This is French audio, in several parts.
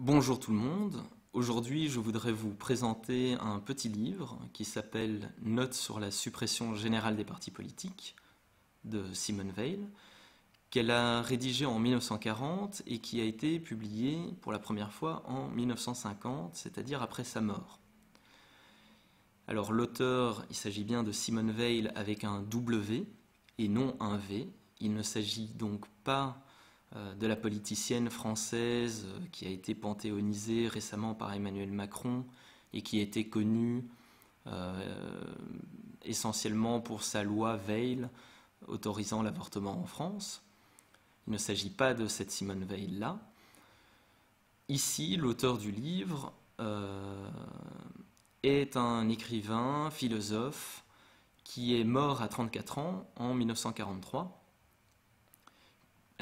Bonjour tout le monde, aujourd'hui je voudrais vous présenter un petit livre qui s'appelle Notes sur la suppression générale des partis politiques de Simone Weil, qu'elle a rédigé en 1940 et qui a été publié pour la première fois en 1950, c'est-à-dire après sa mort. Alors l'auteur, il s'agit bien de Simone Weil avec un W et non un V, il ne s'agit donc pas de la politicienne française qui a été panthéonisée récemment par Emmanuel Macron et qui était connue essentiellement pour sa loi Veil autorisant l'avortement en France. Il ne s'agit pas de cette Simone Veil-là. Ici, l'auteur du livre est un écrivain, philosophe, qui est mort à 34 ans en 1943.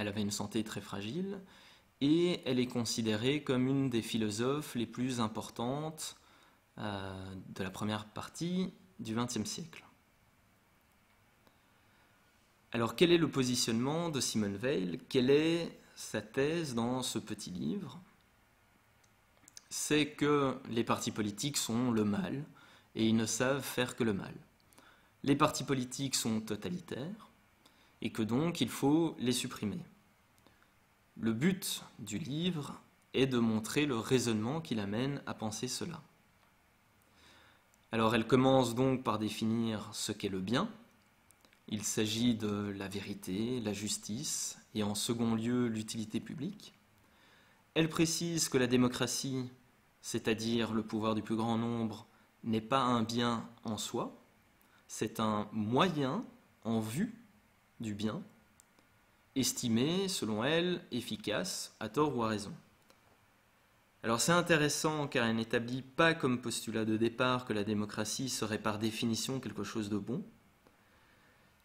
Elle avait une santé très fragile et elle est considérée comme une des philosophes les plus importantes de la première partie du XXe siècle. Alors quel est le positionnement de Simone Weil? Quelle est sa thèse dans ce petit livre? C'est que les partis politiques sont le mal et ils ne savent faire que le mal. Les partis politiques sont totalitaires et que donc il faut les supprimer. Le but du livre est de montrer le raisonnement qui l'amène à penser cela. Alors elle commence donc par définir ce qu'est le bien. Il s'agit de la vérité, la justice et en second lieu l'utilité publique. Elle précise que la démocratie, c'est-à-dire le pouvoir du plus grand nombre, n'est pas un bien en soi, c'est un moyen en vue du bien, estimé, selon elle, efficace, à tort ou à raison. Alors c'est intéressant car elle n'établit pas comme postulat de départ que la démocratie serait par définition quelque chose de bon.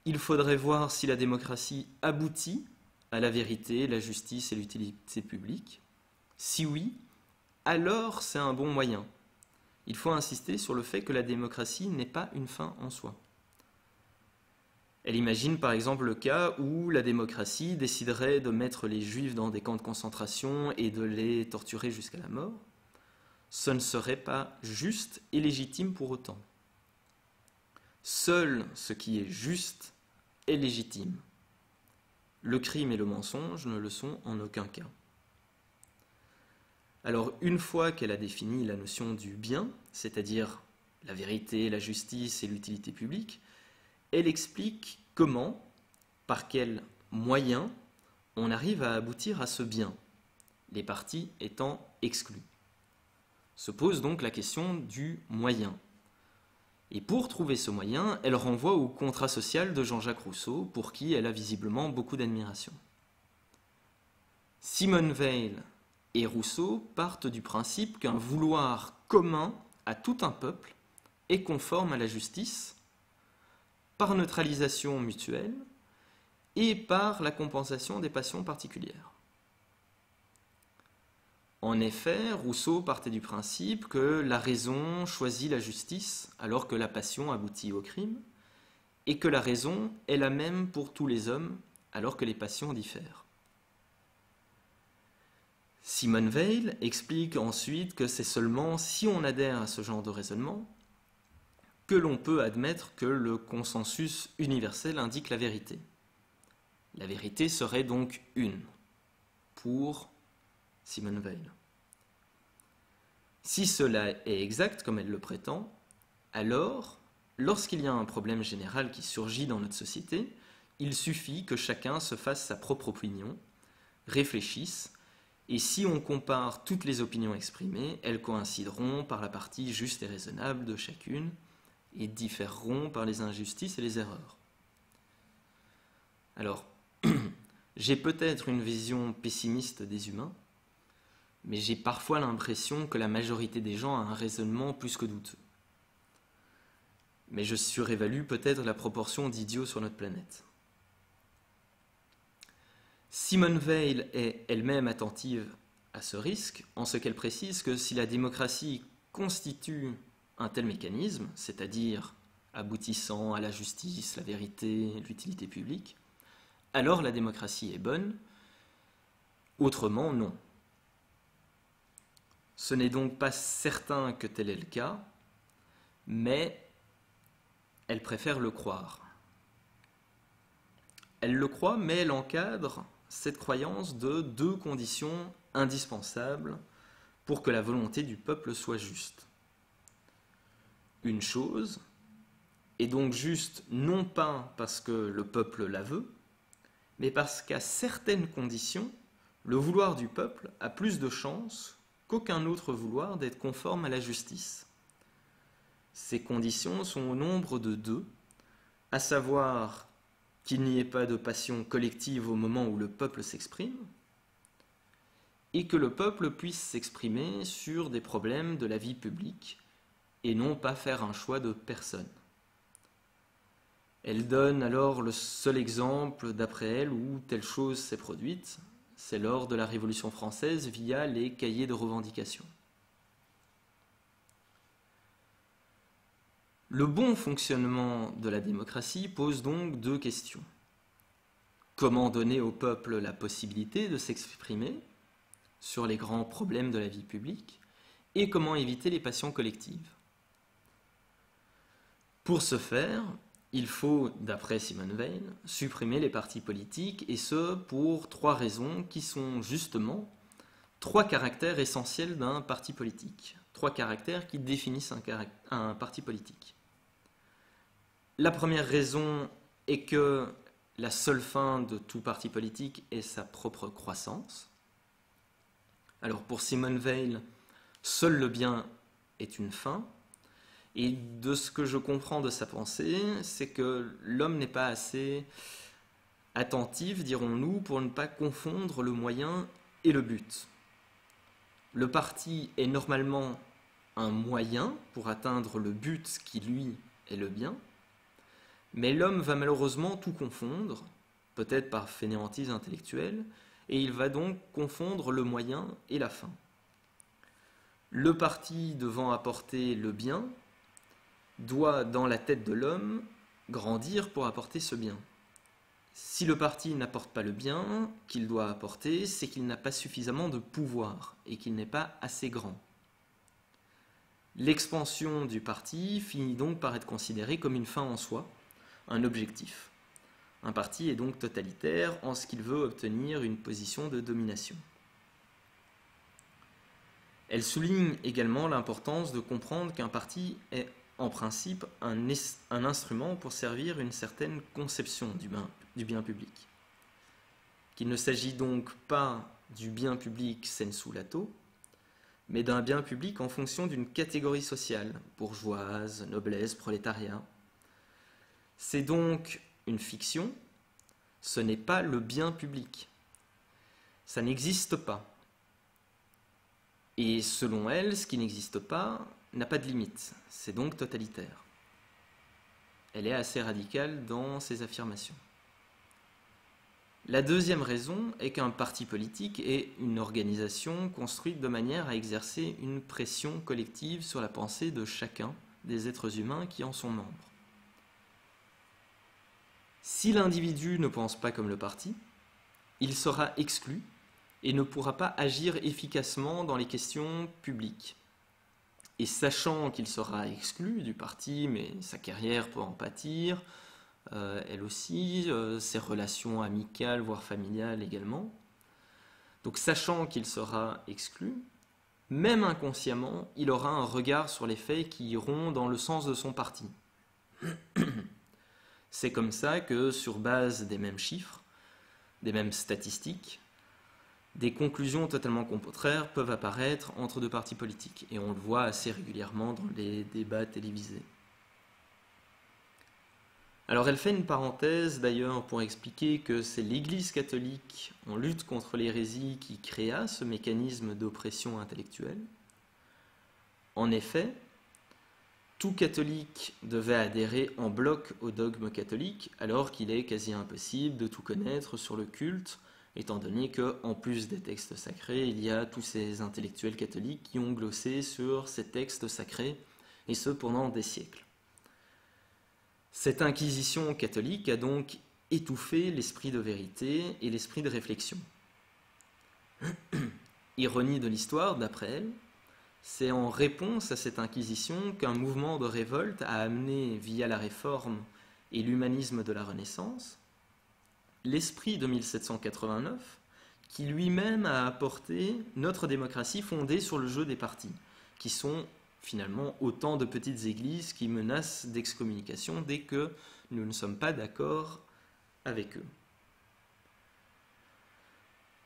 Il faudrait voir si la démocratie aboutit à la vérité, la justice et l'utilité publique. Si oui, alors c'est un bon moyen. Il faut insister sur le fait que la démocratie n'est pas une fin en soi. Elle imagine par exemple le cas où la démocratie déciderait de mettre les juifs dans des camps de concentration et de les torturer jusqu'à la mort. Ce ne serait pas juste et légitime pour autant. Seul ce qui est juste est légitime. Le crime et le mensonge ne le sont en aucun cas. Alors une fois qu'elle a défini la notion du bien, c'est-à-dire la vérité, la justice et l'utilité publique, elle explique comment, par quels moyens, on arrive à aboutir à ce bien, les partis étant exclus. Se pose donc la question du moyen. Et pour trouver ce moyen, elle renvoie au contrat social de Jean-Jacques Rousseau, pour qui elle a visiblement beaucoup d'admiration. Simone Weil et Rousseau partent du principe qu'un vouloir commun à tout un peuple est conforme à la justice, par neutralisation mutuelle et par la compensation des passions particulières. En effet, Rousseau partait du principe que la raison choisit la justice alors que la passion aboutit au crime, et que la raison est la même pour tous les hommes alors que les passions diffèrent. Simone Weil explique ensuite que c'est seulement si on adhère à ce genre de raisonnement que l'on peut admettre que le consensus universel indique la vérité. La vérité serait donc une, pour Simone Weil. Si cela est exact, comme elle le prétend, alors, lorsqu'il y a un problème général qui surgit dans notre société, il suffit que chacun se fasse sa propre opinion, réfléchisse, et si on compare toutes les opinions exprimées, elles coïncideront par la partie juste et raisonnable de chacune, et différeront par les injustices et les erreurs. Alors, j'ai peut-être une vision pessimiste des humains, mais j'ai parfois l'impression que la majorité des gens a un raisonnement plus que douteux. Mais je surévalue peut-être la proportion d'idiots sur notre planète. Simone Weil est elle-même attentive à ce risque, en ce qu'elle précise que si la démocratie constitue un tel mécanisme, c'est-à-dire aboutissant à la justice, la vérité, l'utilité publique, alors la démocratie est bonne, autrement non. Ce n'est donc pas certain que tel est le cas, mais elle préfère le croire. Elle le croit, mais elle encadre cette croyance de deux conditions indispensables pour que la volonté du peuple soit juste. Une chose est donc juste non pas parce que le peuple la veut, mais parce qu'à certaines conditions, le vouloir du peuple a plus de chances qu'aucun autre vouloir d'être conforme à la justice. Ces conditions sont au nombre de deux, à savoir qu'il n'y ait pas de passion collective au moment où le peuple s'exprime, et que le peuple puisse s'exprimer sur des problèmes de la vie publique, et non pas faire un choix de personne. Elle donne alors le seul exemple, d'après elle, où telle chose s'est produite, c'est lors de la Révolution française via les cahiers de revendications. Le bon fonctionnement de la démocratie pose donc deux questions. Comment donner au peuple la possibilité de s'exprimer sur les grands problèmes de la vie publique et comment éviter les passions collectives? Pour ce faire, il faut, d'après Simone Weil, supprimer les partis politiques, et ce pour trois raisons qui sont justement trois caractères essentiels d'un parti politique, trois caractères qui définissent un parti politique. La première raison est que la seule fin de tout parti politique est sa propre croissance. Alors pour Simone Weil, seul le bien est une fin. Et de ce que je comprends de sa pensée, c'est que l'homme n'est pas assez attentif, dirons-nous, pour ne pas confondre le moyen et le but. Le parti est normalement un moyen pour atteindre le but qui, lui, est le bien, mais l'homme va malheureusement tout confondre, peut-être par fainéantise intellectuelle, et il va donc confondre le moyen et la fin. Le parti devant apporter le bien doit, dans la tête de l'homme, grandir pour apporter ce bien. Si le parti n'apporte pas le bien qu'il doit apporter, c'est qu'il n'a pas suffisamment de pouvoir et qu'il n'est pas assez grand. L'expansion du parti finit donc par être considérée comme une fin en soi, un objectif. Un parti est donc totalitaire en ce qu'il veut obtenir une position de domination. Elle souligne également l'importance de comprendre qu'un parti est en principe un instrument pour servir une certaine conception du bien public. Qu'il ne s'agit donc pas du bien public sensu lato, mais d'un bien public en fonction d'une catégorie sociale, bourgeoise, noblesse, prolétariat. C'est donc une fiction, ce n'est pas le bien public. Ça n'existe pas. Et selon elle, ce qui n'existe pas n'a pas de limite, c'est donc totalitaire. Elle est assez radicale dans ses affirmations. La deuxième raison est qu'un parti politique est une organisation construite de manière à exercer une pression collective sur la pensée de chacun des êtres humains qui en sont membres. Si l'individu ne pense pas comme le parti, il sera exclu et ne pourra pas agir efficacement dans les questions publiques. Et sachant qu'il sera exclu du parti, mais sa carrière peut en pâtir, elle aussi, ses relations amicales, voire familiales également. Donc sachant qu'il sera exclu, même inconsciemment, il aura un regard sur les faits qui iront dans le sens de son parti. C'est comme ça que, sur base des mêmes chiffres, des mêmes statistiques, des conclusions totalement contraires peuvent apparaître entre deux partis politiques. Et on le voit assez régulièrement dans les débats télévisés. Alors elle fait une parenthèse d'ailleurs pour expliquer que c'est l'Église catholique en lutte contre l'hérésie qui créa ce mécanisme d'oppression intellectuelle. En effet, tout catholique devait adhérer en bloc au dogme catholique, alors qu'il est quasi impossible de tout connaître sur le culte, étant donné qu'en plus des textes sacrés, il y a tous ces intellectuels catholiques qui ont glossé sur ces textes sacrés, et ce pendant des siècles. Cette inquisition catholique a donc étouffé l'esprit de vérité et l'esprit de réflexion. Ironie de l'histoire, d'après elle, C'est en réponse à cette inquisition qu'un mouvement de révolte a amené, via la Réforme et l'humanisme de la Renaissance, l'esprit de 1789, qui lui-même a apporté notre démocratie fondée sur le jeu des partis, qui sont finalement autant de petites églises qui menacent d'excommunication dès que nous ne sommes pas d'accord avec eux.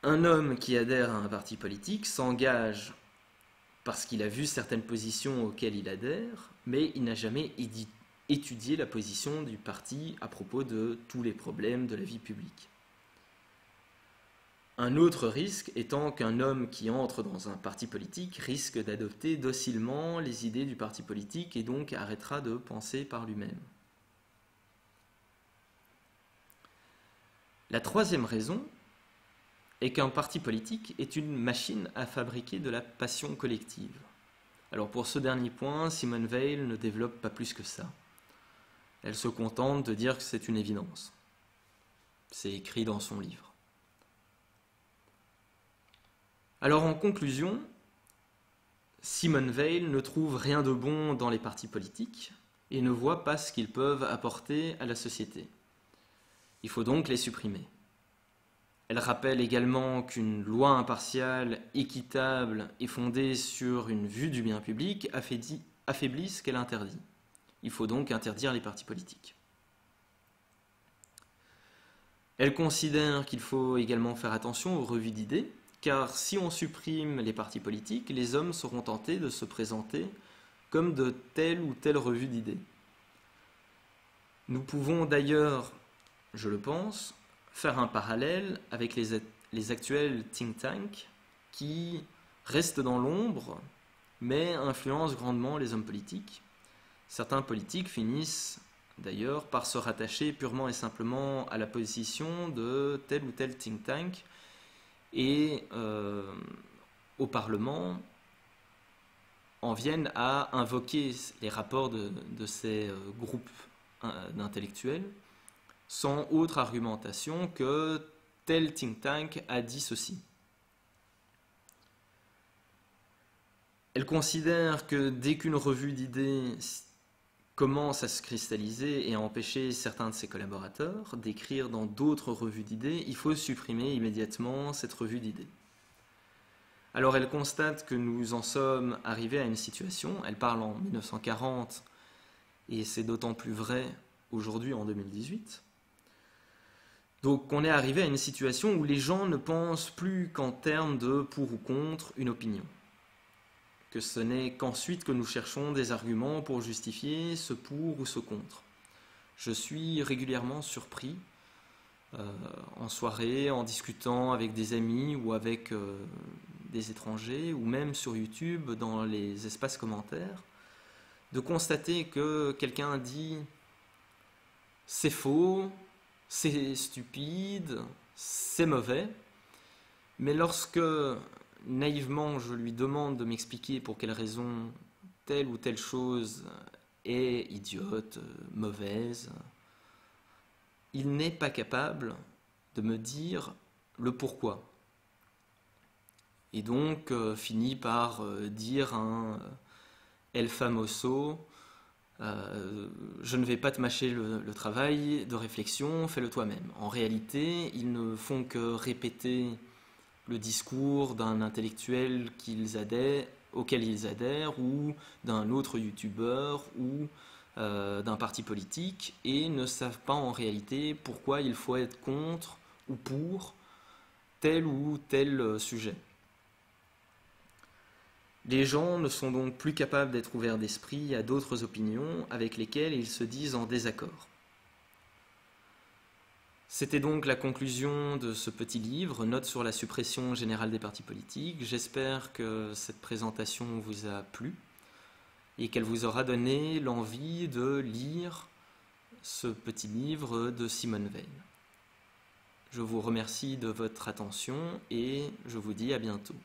Un homme qui adhère à un parti politique s'engage parce qu'il a vu certaines positions auxquelles il adhère, mais il n'a jamais étudié la position du parti à propos de tous les problèmes de la vie publique. Un autre risque étant qu'un homme qui entre dans un parti politique risque d'adopter docilement les idées du parti politique et donc arrêtera de penser par lui-même. La troisième raison est qu'un parti politique est une machine à fabriquer de la passion collective. Alors pour ce dernier point, Simone Weil ne développe pas plus que ça. Elle se contente de dire que c'est une évidence. C'est écrit dans son livre. Alors en conclusion, Simone Weil ne trouve rien de bon dans les partis politiques et ne voit pas ce qu'ils peuvent apporter à la société. Il faut donc les supprimer. Elle rappelle également qu'une loi impartiale, équitable et fondée sur une vue du bien public affaiblit ce qu'elle interdit. Il faut donc interdire les partis politiques. Elle considère qu'il faut également faire attention aux revues d'idées, car si on supprime les partis politiques, les hommes seront tentés de se présenter comme de telle ou telle revue d'idées. Nous pouvons d'ailleurs, je le pense, faire un parallèle avec les actuels think tanks qui restent dans l'ombre mais influencent grandement les hommes politiques. Certains politiques finissent d'ailleurs par se rattacher purement et simplement à la position de tel ou tel think tank et au Parlement en viennent à invoquer les rapports de ces groupes d'intellectuels sans autre argumentation que tel think tank a dit ceci. Elle considère que dès qu'une revue d'idées commence à se cristalliser et à empêcher certains de ses collaborateurs d'écrire dans d'autres revues d'idées, il faut supprimer immédiatement cette revue d'idées. Alors elle constate que nous en sommes arrivés à une situation, elle parle en 1940 et c'est d'autant plus vrai aujourd'hui en 2018, donc on est arrivé à une situation où les gens ne pensent plus qu'en termes de pour ou contre une opinion. Que ce n'est qu'ensuite que nous cherchons des arguments pour justifier ce pour ou ce contre. Je suis régulièrement surpris en soirée, en discutant avec des amis ou avec des étrangers, ou même sur YouTube dans les espaces commentaires, de constater que quelqu'un dit « c'est faux », c'est stupide, c'est mauvais, mais lorsque naïvement je lui demande de m'expliquer pour quelle raison telle ou telle chose est idiote, mauvaise, il n'est pas capable de me dire le pourquoi. Et donc finit par dire un El famoso, je ne vais pas te mâcher le travail de réflexion, fais-le toi-même. En réalité, ils ne font que répéter le discours d'un intellectuel auquel ils adhèrent, ou d'un autre youtubeur, ou d'un parti politique, et ne savent pas en réalité pourquoi il faut être contre ou pour tel ou tel sujet. Les gens ne sont donc plus capables d'être ouverts d'esprit à d'autres opinions avec lesquelles ils se disent en désaccord. C'était donc la conclusion de ce petit livre, Notes sur la suppression générale des partis politiques. J'espère que cette présentation vous a plu et qu'elle vous aura donné l'envie de lire ce petit livre de Simone Weil. Je vous remercie de votre attention et je vous dis à bientôt.